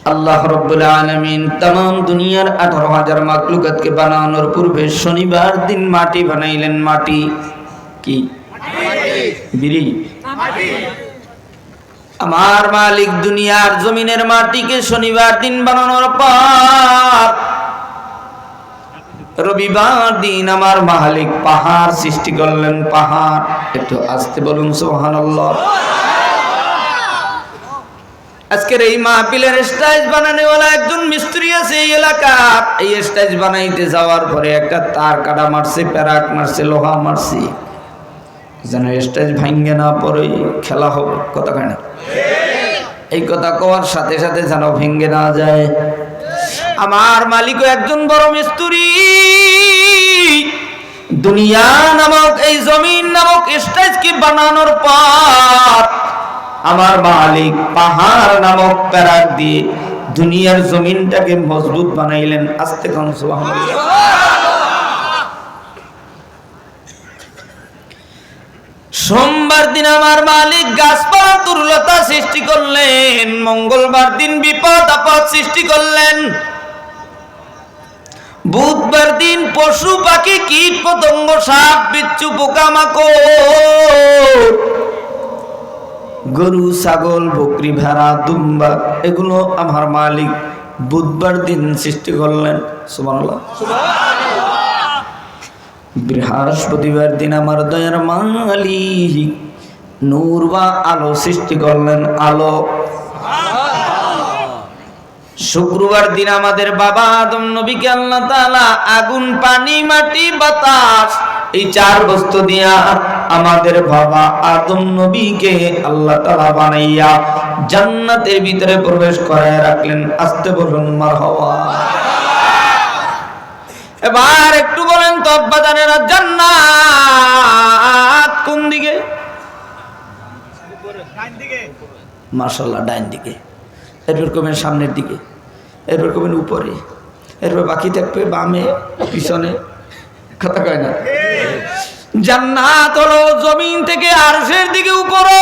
আল্লাহ রাব্বুল আলামিন तमाम দুনিয়ার 18,000 মাখলুকাতকে বানানোর পূর্বে শনিবার দিন মাটি বানাইলেন। মাটি কি? বিড়ি। আমার মালিক দুনিয়ার জমিনের মাটিকে শনিবার দিন বানানোর পর রবিবার দিন আমার মালিক পাহাড় সৃষ্টি করলেন। পাহাড়, একটু আস্তে বলুন সুবহানাল্লাহ। আজকের এই মাহফিলের স্টেজ বানানোওয়ালা একজন মিস্ত্রি আছে এই এলাকার। এই স্টেজ বানাইতে যাওয়ার পরে একটা তার কাটা মারছে, প্যারাক মারছে, লোহা মারছে, যেন স্টেজ ভাঙ্গে না পড়ে খেলা হবে। কথা কয় না? এই কথা কওয়ার সাথে সাথে যেন ভেঙ্গে না যায়। আমার মালিকও একজন বড় মিস্ত্রি। দুনিয়া নামক এই জমিন নামক স্টেজকে বানানোর পর আমার মালিক পাহাড় নামক প্যারাক দিয়ে দুনিয়ার জমিনটাকে মজবুত বানাইলেন। আস্তে কোন সুবহানাল্লাহ। সোমবার দিন আমার মালিক গাছপালা তরুলতা সৃষ্টি করলেন। মঙ্গলবার দিন বিপদ আপদ সৃষ্টি করলেন। বুধবার দিন পশু পাখি কীট পতঙ্গ সাপ বিচ্ছু পোকামাকড়, গরু ছাগল বকরি ভেড়া দুম্বা, এগুলো আমার মালিক বুধবার দিন সৃষ্টি করলেন। সুবহানাল্লাহ। বৃহস্পতিবার দিন আমার দয়ার মালিক নূর বা আলো সৃষ্টি করলেন। আলো। শুক্রবার দিন আমাদের বাবা আদম নবীকে আল্লাহ তাআলা আগুন, পানি, মাটি, বাতাস, এই চার বস্তু দিয়া আমাদের বাবা আদম নবীকে আল্লাহ তাআলা বানাইয়া জান্নাতের ভিতরে প্রবেশ করায় রাখলেন। আস্তে বলুন মারহাবা। এবার একটু বলেন তো আব্বাজানেরা, জান্নাত কোন দিকে? মাশাআল্লাহ, ডাইন দিকে। এরপর কবেন সামনের দিকে, এরপর কবেন উপরে, এরপর বাকি থাকবে বামে, পিছনে। কথা কয় না? জান্নাত হলো জমিন থেকে আরশের দিকে উপরে।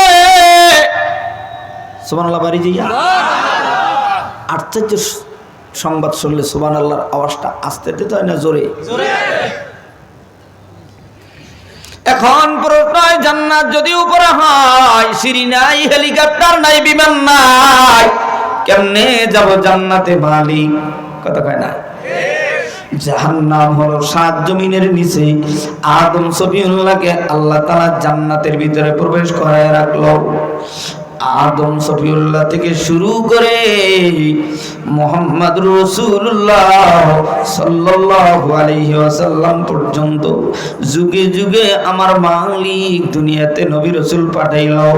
সুবহানাল্লাহ। বাড়ি যাইয়া আশ্চর্য সংবাদ শুনলে সুবহানাল্লাহর আওয়াজটা আস্তে দিতে হয় না জোরে? এখন প্রশ্ন হয়, জান্নাত যদি উপরে হয়, সিঁড়ি নাই, হেলিকপ্টার নাই, বিমান নাই, কেমনে যাব জান্নাতে মালিক? কথা কয় না? জাহান্নাম হলো 7 জমিনের নিচে। আদম সফিউল্লাহকে আল্লাহ তাআলা জান্নাতের ভিতরে প্রবেশ করায় রাখলো। আদম সফিউল্লাহ থেকে শুরু করে মুহাম্মদ রাসূলুল্লাহ সাল্লাল্লাহু আলাইহি ওয়াসাল্লাম পর্যন্ত যুগে যুগে আমার মালিক দুনিয়াতে নবী রাসূল পাঠাইলো।